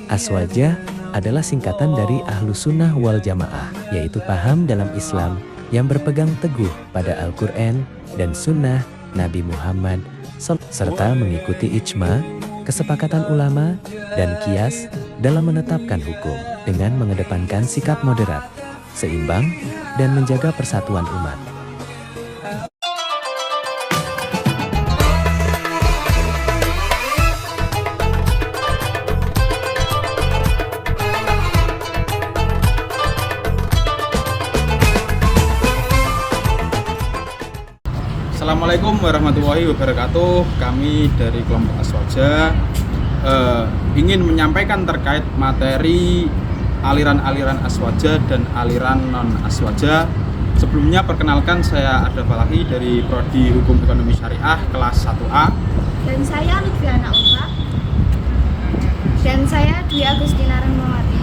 Aswaja adalah singkatan dari Ahlus Sunnah wal Jamaah, yaitu paham dalam Islam yang berpegang teguh pada Al-Quran dan Sunnah Nabi Muhammad serta mengikuti ijma, kesepakatan ulama, dan qiyas dalam menetapkan hukum dengan mengedepankan sikap moderat, seimbang, dan menjaga persatuan umat. Assalamualaikum warahmatullahi wabarakatuh. Kami dari kelompok Aswaja ingin menyampaikan terkait materi aliran-aliran Aswaja dan aliran non-Aswaja. Sebelumnya perkenalkan, saya Arda Falahi dari Prodi Hukum Ekonomi Syariah kelas 1A. Dan saya Lutfiana Ulfa. Dan saya Dwi Agustina Rahmawati.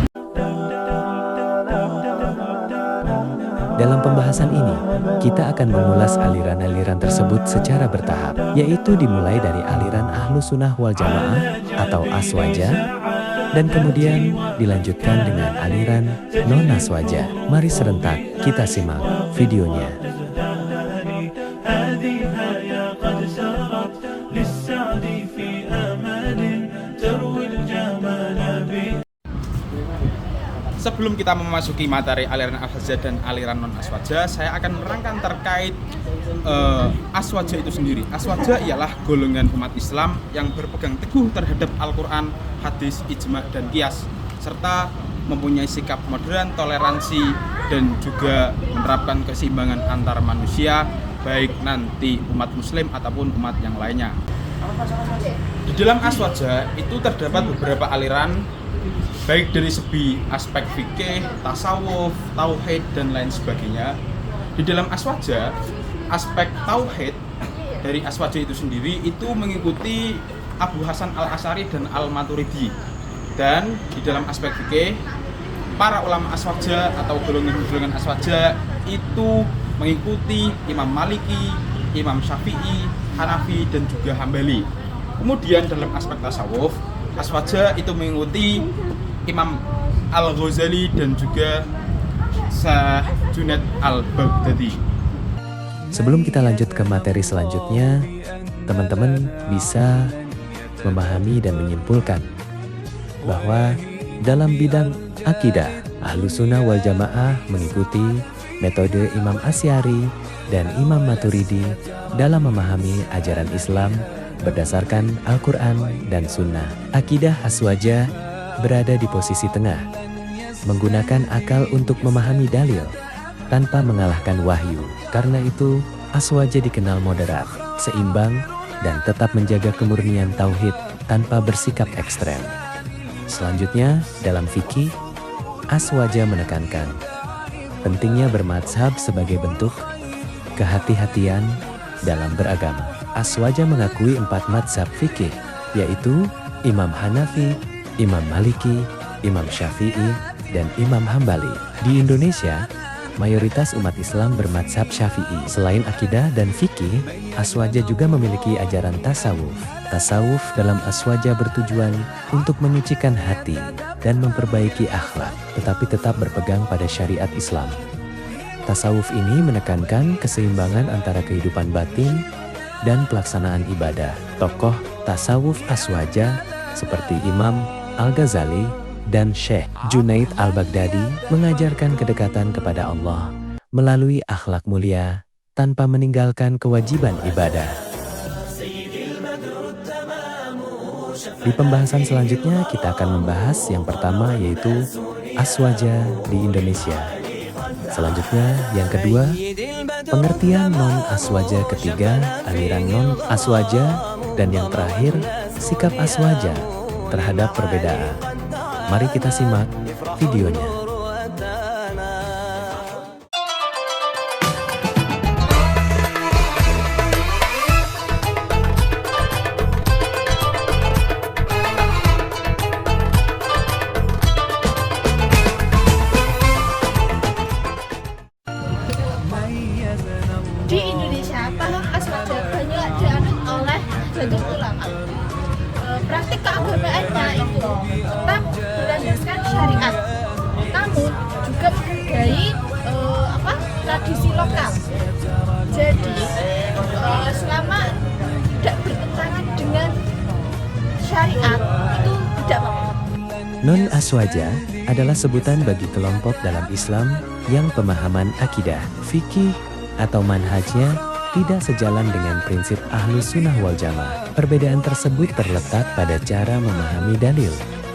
Dalam pembahasan ini, kita akan mengulas aliran-aliran tersebut secara bertahap, yaitu dimulai dari aliran Ahlus Sunnah wal Jamaah atau Aswaja, dan kemudian dilanjutkan dengan aliran non-Aswaja. Mari serentak kita simak videonya. Sebelum kita memasuki materi aliran Aswaja dan aliran non-Aswaja, saya akan menerangkan terkait Aswaja itu sendiri. Aswaja ialah golongan umat Islam yang berpegang teguh terhadap Al-Quran, hadis, ijma, dan qiyas, serta mempunyai sikap modern, toleransi, dan juga menerapkan keseimbangan antar manusia, baik nanti umat muslim ataupun umat yang lainnya. Di dalam Aswaja itu terdapat beberapa aliran, baik dari segi aspek fikih, tasawuf, tauhid, dan lain sebagainya. Di dalam Aswaja, aspek tauhid dari Aswaja itu sendiri itu mengikuti Abu Hasan Al-Asy'ari dan Al-Maturidi. Dan di dalam aspek fikih, para ulama Aswaja atau golongan-golongan Aswaja itu mengikuti Imam Maliki, Imam Syafi'i, Hanafi, dan juga Hambali. Kemudian dalam aspek tasawuf, Aswaja itu mengikuti Imam Al-Ghazali dan juga Syekh Junaid Al-Baghdadi. Sebelum kita lanjut ke materi selanjutnya, teman-teman bisa memahami dan menyimpulkan bahwa dalam bidang akidah, Ahlus Sunnah wal Jamaah mengikuti metode Imam Asy'ari dan Imam Maturidi dalam memahami ajaran Islam berdasarkan Al-Quran dan Sunnah. Akidah Aswaja berada di posisi tengah, menggunakan akal untuk memahami dalil tanpa mengalahkan wahyu. Karena itu, Aswaja dikenal moderat, seimbang, dan tetap menjaga kemurnian tauhid tanpa bersikap ekstrem. Selanjutnya, dalam fikih, Aswaja menekankan pentingnya bermadzhab sebagai bentuk kehati-hatian dalam beragama. Aswaja mengakui 4 madzhab fikih, yaitu Imam Hanafi, Imam Maliki, Imam Syafi'i, dan Imam Hambali. Di Indonesia, mayoritas umat Islam bermadzhab Syafi'i. Selain akidah dan fikih, Aswaja juga memiliki ajaran tasawuf. Tasawuf dalam Aswaja bertujuan untuk menyucikan hati dan memperbaiki akhlak, tetapi tetap berpegang pada syariat Islam. Tasawuf ini menekankan keseimbangan antara kehidupan batin dan pelaksanaan ibadah. Tokoh tasawuf Aswaja seperti Imam Al-Ghazali dan Syekh Junaid Al-Baghdadi mengajarkan kedekatan kepada Allah melalui akhlak mulia tanpa meninggalkan kewajiban ibadah. Di pembahasan selanjutnya kita akan membahas yang pertama, yaitu Aswaja di Indonesia. Selanjutnya yang kedua, pengertian non-Aswaja, ketiga aliran non-Aswaja, dan yang terakhir sikap Aswaja terhadap perbedaan. Mari kita simak videonya. Di Indonesia, paham Aswaja banyak dianut oleh banyak ulama. syariat itu tidak apa-apa. Non-aswaja adalah sebutan bagi kelompok dalam Islam yang pemahaman akidah, fikih, atau manhajnya tidak sejalan dengan prinsip Ahlus Sunnah wal Jamaah. Perbedaan tersebut terletak pada cara memahami dalil,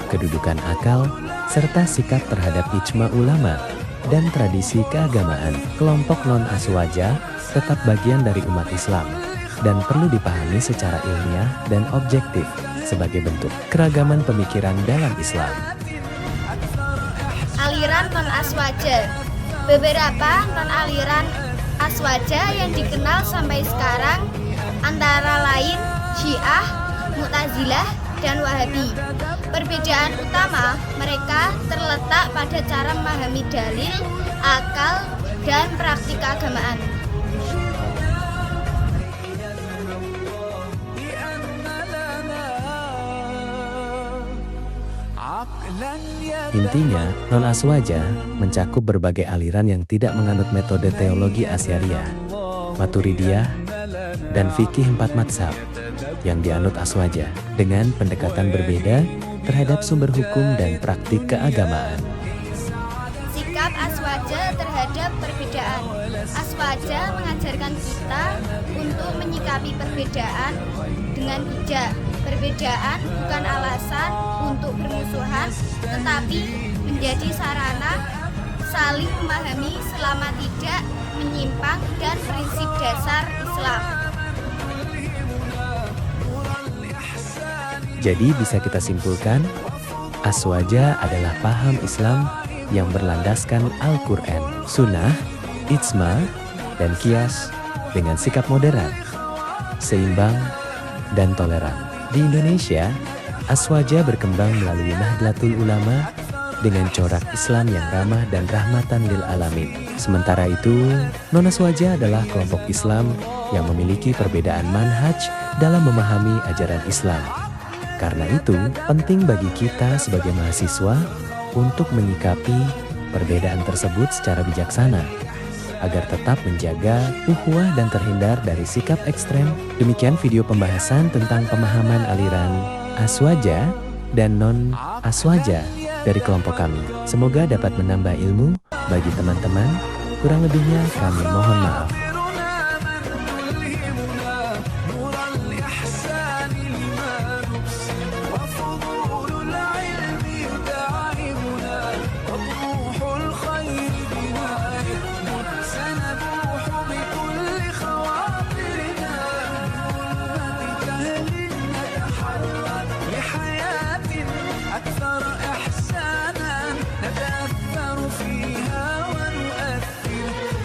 kedudukan akal, serta sikap terhadap ijma ulama dan tradisi keagamaan. Kelompok non-aswaja tetap bagian dari umat Islam dan perlu dipahami secara ilmiah dan objektif sebagai bentuk keragaman pemikiran dalam Islam. Aliran non-aswaja. Beberapa non-aliran aswaja yang dikenal sampai sekarang antara lain Syiah, Mu'tazilah, dan Wahabi. Perbedaan utama mereka terletak pada cara memahami dalil, akal, dan praktik keagamaan. Intinya, non-aswaja mencakup berbagai aliran yang tidak menganut metode teologi Asy'ariyah, Maturidiyah, dan fikih 4 mazhab yang dianut aswaja dengan pendekatan berbeda terhadap sumber hukum dan praktik keagamaan. Sikap aswaja terhadap perbedaan. Aswaja mengajarkan kita untuk menyikapi perbedaan dengan bijak. Perbedaan bukan alasan untuk bermusuhan, tetapi menjadi sarana saling memahami selama tidak menyimpang dan prinsip dasar Islam. Jadi bisa kita simpulkan, aswaja adalah paham Islam yang berlandaskan Al-Quran, Sunnah, Ijma, dan Qiyas dengan sikap moderat, seimbang, dan toleran. Di Indonesia, aswaja berkembang melalui Nahdlatul Ulama dengan corak Islam yang ramah dan rahmatan lil alamin. Sementara itu, non-aswaja adalah kelompok Islam yang memiliki perbedaan manhaj dalam memahami ajaran Islam. Karena itu, penting bagi kita sebagai mahasiswa untuk menyikapi perbedaan tersebut secara bijaksana, agar tetap menjaga ukhuwah dan terhindar dari sikap ekstrem. Demikian video pembahasan tentang pemahaman aliran aswaja dan non-aswaja dari kelompok kami. Semoga dapat menambah ilmu bagi teman-teman. Kurang lebihnya kami mohon maaf.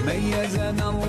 ميزنا الله